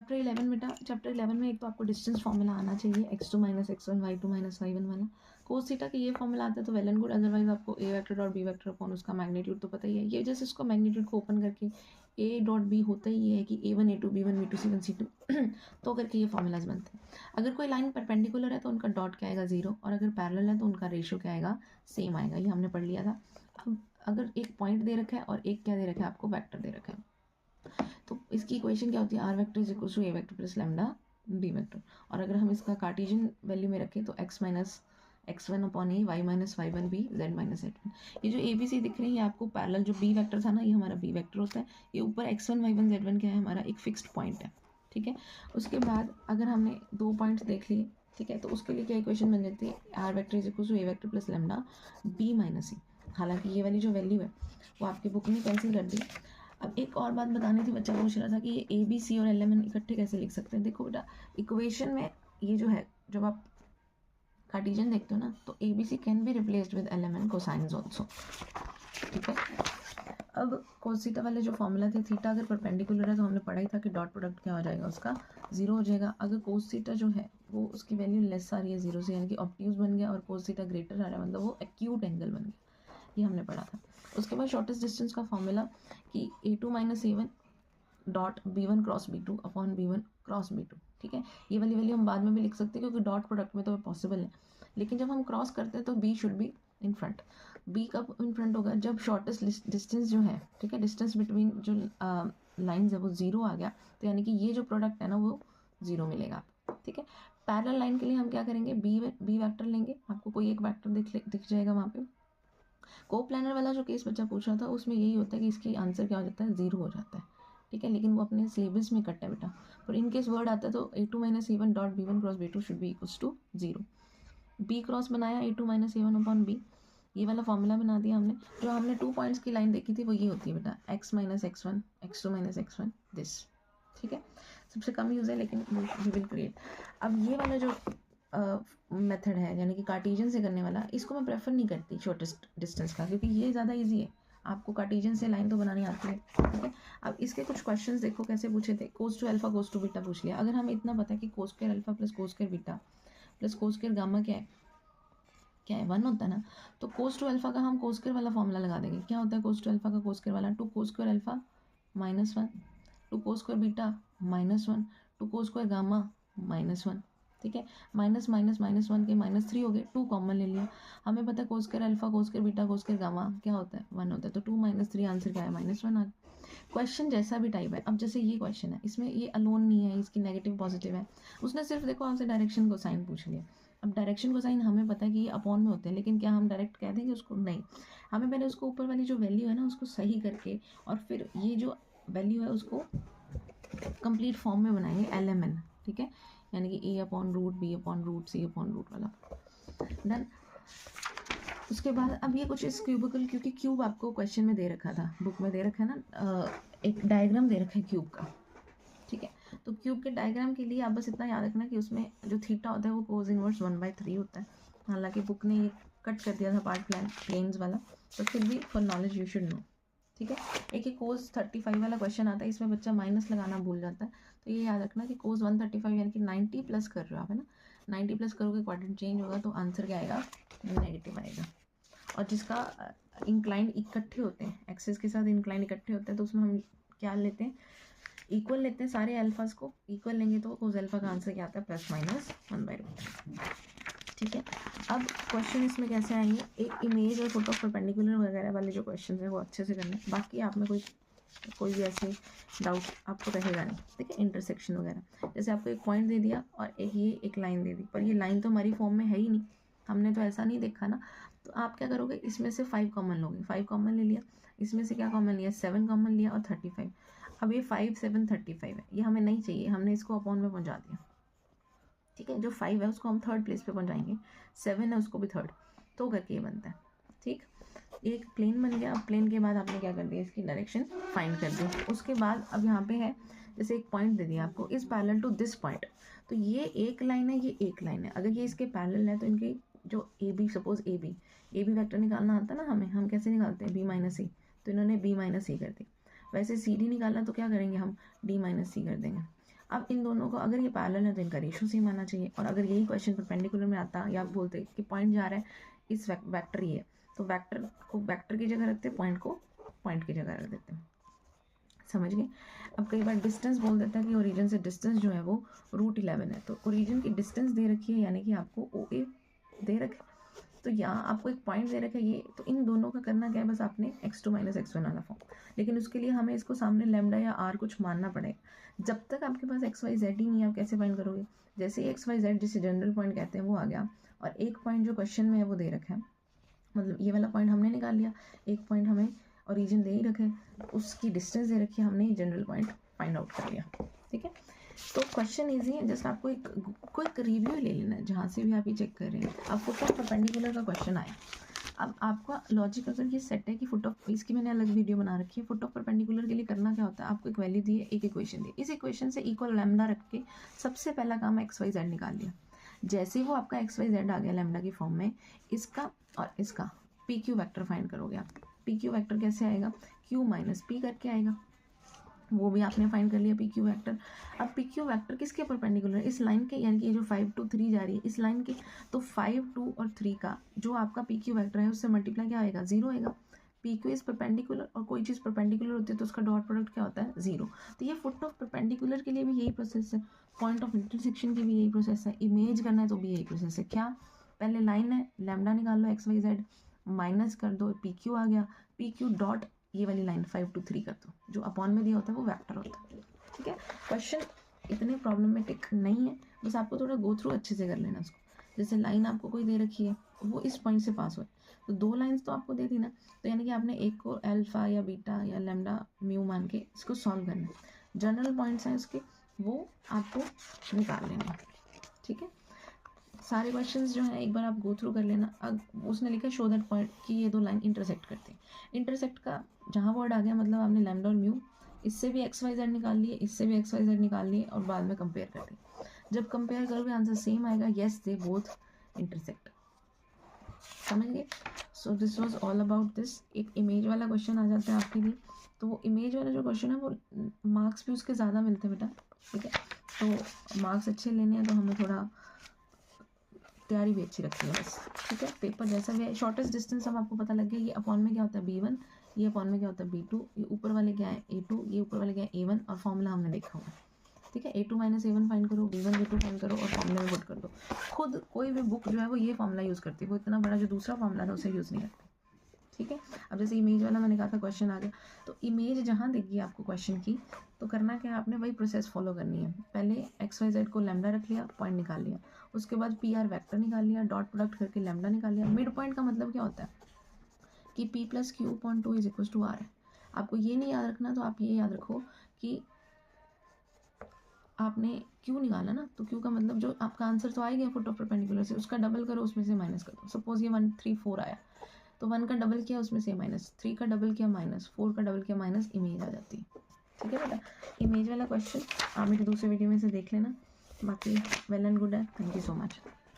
Chapter 11 बेटा, chapter 11 में एक तो आपको डिस्टेंस फॉर्मूला आना चाहिए, x2 minus x1 y2 minus y1 वाला। कोस थीटा के ये फॉर्मूला आता है तो वेल एंड गुड, अदरवाइज आपको a vector dot b vector upon उसका मैग्नीट्यूड तो पता ही है। ये जैसे इसको मैग्नीट्यूड को ओपन करके a डॉट b होता ही है कि a1 a2 b1 b2 c1 c2 तो करके ये फॉर्मूलाज बनते हैं। अगर कोई लाइन परपेंडिकुलर है तो उनका डॉट क्या आएगा 0, और अगर पैरेलल है तो उनका रेशियो क्या आएगा, सेम आएगा। ये हमने पढ़ लिया था। अब अगर एक पॉइंट दे रखा है और एक क्या दे रखा है आपको, वेक्टर दे रखा है, तो इसकी इक्वेशन क्या होती है, are vector is equal to A vector plus lambda B vector. और अगर हम इसका कार्टेशियन वैल्यू में रखें तो x माइनस x1 अपॉन ए, y minus y1 b, z minus z1। ये जो ए बी सी दिख रही है ये आपको पैरेलल, जो बी वेक्टर था ना ये हमारा बी वेक्टर होता है। ये ऊपर x1 y1 z1 क्या है, हमारा एक फिक्स्ड पॉइंट है, ठीक है। उसके बाद अगर हमने दो पॉइंट्स देख लिए, ठीक है, तो उसके लिए क्या इक्वेशन बन जाती है, are vector is equal to A vector plus lambda b minus c. हालांकि ये वाली जो वैल्यू है वो आपकी बुक में कैंसिल कर दी। अब एक और बात बतानी थी, बच्चा पूछ रहा था कि ये ए बी सी और एल एम एन इकट्ठे कैसे लिख सकते हैं। देखो बेटा, इक्वेशन में ये जो है, जब आप कार्टेशियन देखते हो ना, तो A B C can be replaced with L M N cosines also, ठीक है। अब कोस थीटा वाले जो फॉर्मूला थे, थीटा अगर परपेंडिकुलर है तो हमने पढ़ा ही था कि डॉट प्रोडक्ट क्या हो जाएगा, उसका 0 हो जाएगा। अगर कोस थीटा जो है वो उसकी वैल्यू लेस आ रही है 0 से, यानी कि ऑब्ट्यूज बन गया, और कोस थीटा ग्रेटर आ रहा है, मतलब वो एक्यूट एंगल बन गया। ये हमने पढ़ा था। उसके बाद शॉर्टेस्ट डिस्टेंस का फॉर्मूला कि a2 minus a1 dot b1 cross b2 upon b1 cross b2, ठीक है। ये वाली वैल्यू हम बाद में भी लिख सकते हैं क्योंकि डॉट प्रोडक्ट में तो पॉसिबल है, लेकिन जब हम क्रॉस करते हैं तो b should be in front. b कब इन फ्रंट होगा, जब शॉर्टेस्ट डिस्टेंस जो है, ठीक है, डिस्टेंस बिटवीन जो लाइन्स है वो 0 आ गया, तो यानी कि ये जो प्रोडक्ट है ना वो 0 मिलेगा, ठीक है। पैरेलल लाइन के लिए हम क्या करेंगे, बी वैक्टर लेंगे, आपको कोई एक वैक्टर दिख जाएगा वहाँ पे। को प्लानर वाला जो केस बच्चा पूछ रहा था उसमें यही होता है कि इसकी आंसर क्या हो जाता है, 0 हो जाता है, ठीक है, लेकिन वो अपने सिलेबस में कट है बेटा। पर इन केस वर्ड आता है तो a2 minus a1 dot b1 cross b2 should be equals to 0। b cross बनाया a2 minus a1 upon b, ये वाला फॉर्मूला बना दिया हमने। जो हमने 2 पॉइंट्स की लाइन देखी थी वो ये होती है बेटा, x minus x1 x2 minus x1 this, ठीक है। सबसे कम यूज़ है लेकिन वी विल क्रिएट। अब ये वाला जो मेथड है यानी कि कार्टेशियन से करने वाला, इसको मैं प्रेफर नहीं करती शॉर्टेस्ट डिस्टेंस का, क्योंकि ये ज़्यादा इजी है, आपको कार्टेशियन से लाइन तो बनानी आती है, ठीक है। अब इसके कुछ क्वेश्चंस देखो कैसे पूछे थे, cos two alpha cos two beta पूछ लिया। अगर हमें इतना पता है कि cos square alpha plus cos square beta plus cos square gamma क्या है 1 होता है ना, तो कोस टू अल्फा का हम कोस स्क्वायर वाला फॉर्मूला लगा देंगे। क्या होता है कोस टू अल्फा का कोस स्क्वायर वाला, 2 कोस स्क्वायर अल्फा -1, 2 कोस स्क्वायर बीटा -1, 2 कोस स्क्वायर गामा -1, ठीक है। माइनस माइनस माइनस 1 के -3 हो गए, 2 कॉमन ले लिया। हमें पता है कोस square alpha cos square beta कोस स्क्वायर गामा क्या होता है, 1 होता है, तो 2 - 3 आंसर क्या है, -1 आ गया। क्वेश्चन जैसा भी टाइप है, अब जैसे ये क्वेश्चन है इसमें ये अलोन नहीं है, इसकी नेगेटिव पॉजिटिव है, उसने सिर्फ देखो आपसे डायरेक्शन को साइन पूछ लिया। अब डायरेक्शन को साइन हमें पता है कि ये अपॉन में होते हैं, लेकिन क्या हम डायरेक्ट कह देंगे उसको, नहीं। हमें पहले उसको ऊपर वाली जो वैल्यू है ना उसको सही करके और फिर ये जो वैल्यू है उसको कंप्लीट फॉर्म में बनाएंगे LMN, ठीक है, यानी कि a upon root b upon root c upon root वाला, डन। उसके बाद अब ये कुछ इस क्यूबिकल, क्योंकि क्यूब आपको क्वेश्चन में दे रखा था, बुक में दे रखा है ना, एक डायग्राम दे रखा है क्यूब का, ठीक है। तो क्यूब के डायग्राम के लिए आप बस इतना याद रखना कि उसमें जो थीटा होता है वो कोस इनवर्स 1/3 होता है। हालांकि बुक ने ये कट कर दिया था पार्ट प्लेन्स वाला, तो फिर भी for knowledge you should know, ठीक है। एक कोस 35 वाला क्वेश्चन आता है, इसमें बच्चा माइनस लगाना भूल जाता है, तो ये याद रखना कि कोस 135 यानी कि 90 प्लस कर रहे हो आप, है ना, 90 प्लस करोगे क्वाड्रेंट चेंज होगा तो आंसर क्या आएगा, नेगेटिव आएगा। और जिसका इंक्लाइन इकट्ठे होते हैं, एक्सिस के साथ इंक्लाइन इकट्ठे होते हैं, तो उसमें हम क्या लेते हैं, इक्वल लेते हैं, सारे अल्फाज को इक्वल लेंगे तो कोस अल्फा का आंसर क्या आता है, +-1/√, ठीक है। अब क्वेश्चन इसमें कैसे आएंगे, एक इमेज और फोटो परपेंडिकुलर वगैरह वाले जो क्वेश्चन है वो अच्छे से करने, बाकी आप में कोई भी ऐसे डाउट आपको रहेगा नहीं, ठीक है। इंटरसेक्शन वगैरह, जैसे आपको एक पॉइंट दे दिया और एक लाइन दे दी, पर ये लाइन तो हमारी फॉर्म में है ही नहीं, हमने तो ऐसा नहीं देखा ना, तो आप क्या करोगे, इसमें से 5 कॉमन लोगे, 5 कॉमन ले लिया, इसमें से क्या कॉमन लिया, 7 कॉमन लिया और 35। अब ये 5 7 35 है, ये हमें नहीं चाहिए, हमने इसको अपॉन में पहुंचा दिया, ठीक है। जो 5 है उसको हम थर्ड प्लेस पे पहुंचाएंगे, 7 है उसको भी थर्ड, तो करके ये बनता है, ठीक। एक प्लेन बन गया। अब प्लेन के बाद आपने क्या कर दिया, इसकी डायरेक्शन फाइंड कर दी। उसके बाद अब यहाँ पे है, जैसे एक पॉइंट दे दिया आपको, इस पैरेलल टू दिस पॉइंट, तो ये एक लाइन है, ये एक लाइन है, अगर ये इसके पैरेलल है तो इनकी जो AB, सपोज AB वेक्टर निकालना आता है ना हमें, हम कैसे निकालते हैं, B-C, तो इन्होंने B-C कर दी। वैसे CD निकालना तो क्या करेंगे हम, D-C कर देंगे। अब इन दोनों को अगर ये पैरेलल है तो इनका रेशियो सेम आना चाहिए, और अगर यही क्वेश्चन परपेंडिकुलर में आता या आप बोलते कि पॉइंट जा रहा है इस वेक्टर ही है, तो वेक्टर को वेक्टर की जगह रखते, पॉइंट को पॉइंट की जगह रख देते हैं। समझ गए। अब कई बार डिस्टेंस बोल देता है कि ओरिजिन से डिस्टेंस जो है वो √11 है, तो ओरिजिन की डिस्टेंस दे रखी है, यानी कि आपको OA दे रखे, तो यहाँ आपको एक पॉइंट दे रखा है ये, तो इन दोनों का करना क्या है, बस आपने x2 - x1 वाला फॉर्म, लेकिन उसके लिए हमें इसको सामने लैम्डा या r कुछ मानना पड़ेगा। जब तक आपके पास XYZ ही नहीं है, आप कैसे फाइंड करोगे। जैसे ही XYZ जिसे जनरल पॉइंट कहते हैं वो आ गया, और एक पॉइंट जो क्वेश्चन में है वो दे रखा है, मतलब ये वाला पॉइंट हमने निकाल लिया, एक पॉइंट हमें ओरिजिन दे ही रखे, उसकी डिस्टेंस दे रखी है, हमने जनरल पॉइंट फाइंड आउट कर लिया। ठीक है, तो क्वेश्चन इजी है, जस्ट आपको एक क्विक रिव्यू ले लेना है जहाँ से भी आप ये चेक कर रहे हैं। अब फुट ऑफ परपेंडिकुलर का क्वेश्चन आया, अब आपका लॉजिक अगर ये सेट है कि फुट ऑफ, इसकी मैंने अलग वीडियो बना रखी है, फुट ऑफ परपेंडिकुलर के लिए करना क्या होता है, आपको एक वैल्यू दी है, एक इक्वेशन दी, इस इक्वेशन से इक्वल लैम्डा रख के सबसे पहला काम XYZ निकाल लिया। जैसे ही वो आपका XYZ आ गया लैम्डा की फॉर्म में, इसका और इसका PQ वेक्टर फाइंड करोगे आप। PQ वेक्टर कैसे आएगा, Q - P करके आएगा, वो भी आपने फाइंड कर लिया PQ वेक्टर। अब PQ वेक्टर किसके परपेंडिकुलर है, इस लाइन के, यानी कि ये जो 5 to 3 जा रही है इस लाइन के, तो 5, 2 और 3 का जो आपका PQ वेक्टर है उससे मल्टीप्लाई क्या आएगा, 0 आएगा। PQ इज परपेंडिकुलर, और कोई चीज़ परपेंडिकुलर होती है तो उसका डॉट प्रोडक्ट क्या होता है, 0। तो ये फुट ऑफ परपेंडिकुलर के लिए भी यही प्रोसेस है, पॉइंट ऑफ इंटरसेक्शन की भी यही प्रोसेस है, इमेज करना है तो भी यही प्रोसेस है। क्या, पहले लाइन है, लैम्डा निकाल लो XYZ, माइनस कर दो, PQ आ गया, PQ डॉट ये वाली लाइन 5 to 3 कर दो, जो अपॉन में दिया होता है वो वेक्टर होता है। ठीक है, क्वेश्चन इतने प्रॉब्लमेटिक नहीं है, बस आपको थोड़ा गो थ्रू अच्छे से कर लेना उसको। जैसे लाइन आपको कोई दे रखी है, वो इस पॉइंट से पास हुआ, तो 2 लाइंस तो आपको दे दी ना, तो यानी कि आपने एक को अल्फा या बीटा या लैम्डा म्यू मान के इसको सॉल्व करना है। जनरल पॉइंट्स हैं उसके, वो आपको निकाल लेना है। ठीक है, सारे क्वेश्चंस जो हैं एक बार आप गो थ्रू कर लेना। अब उसने लिखा शो दैट पॉइंट कि ये दो लाइन इंटरसेक्ट करते हैं, इंटरसेक्ट का जहाँ वर्ड आ गया मतलब आपने लैम्डा और म्यू, इससे भी XYZ निकाल लिए, इससे भी XYZ निकाल लिए, और बाद में कंपेयर कर दिए। जब कंपेयर करोगे आंसर सेम आएगा, येस दे बोथ इंटरसेक्ट। समझ गए। So this was all about this. एक इमेज वाला क्वेश्चन आ जाता है आपके लिए, तो वो इमेज वाला जो क्वेश्चन है वो मार्क्स भी उसके ज़्यादा मिलते हैं बेटा। ठीक है, तो मार्क्स अच्छे लेने हैं तो हमें थोड़ा तैयारी भी अच्छी रखनी है बस। ठीक है, पेपर जैसा भी है, शॉर्टेस्ट डिस्टेंस अब आपको पता लग गया, ये अपॉन में क्या होता है B1, ये अपॉन में क्या होता है B2, ये ऊपर वाले क्या है A2, ये ऊपर वाले क्या है A1, और फॉर्मूला हमने देखा हुआ है। ठीक है, A2 - A1 फाइंड करो, B1 B2 फाइंड करो, और फॉर्मूला में पुट कर दो। खुद कोई भी बुक जो है वो ये फॉर्मूला यूज़ करती है, वो इतना बड़ा जो दूसरा फॉर्मूला था उसे यूज़ नहीं करती। ठीक है, अब जैसे इमेज वाला मैंने कहा था क्वेश्चन आ गया, तो इमेज जहाँ देगी आपको क्वेश्चन की, तो करना क्या है, आपने वही प्रोसेस फॉलो करनी है। पहले XYZ को लैम्डा रख लिया, पॉइंट निकाल लिया, उसके बाद PR वेक्टर निकाल लिया, डॉट प्रोडक्ट करके लैम्डा निकाल लिया। मिड पॉइंट का मतलब क्या होता है कि P + Q/2 = R है। आपको ये नहीं याद रखना, तो आप ये याद रखो कि आपने Q निकाला ना, तो Q का मतलब जो आपका आंसर तो आ ही गया फुट ऑफ परपेंडिकुलर से, उसका डबल करो, उसमें से माइनस करो। सपोज ये 1 3 4 आया, तो 1 का डबल किया उसमें से माइनस, 3 का डबल किया माइनस, 4 का डबल किया माइनस, इमेज आ जाती है। ठीक है बेटा, इमेज वाला क्वेश्चन आप मेरे दूसरे वीडियो में से देख लेना। बाकी वेल एंड गुड है, थैंक यू सो मच।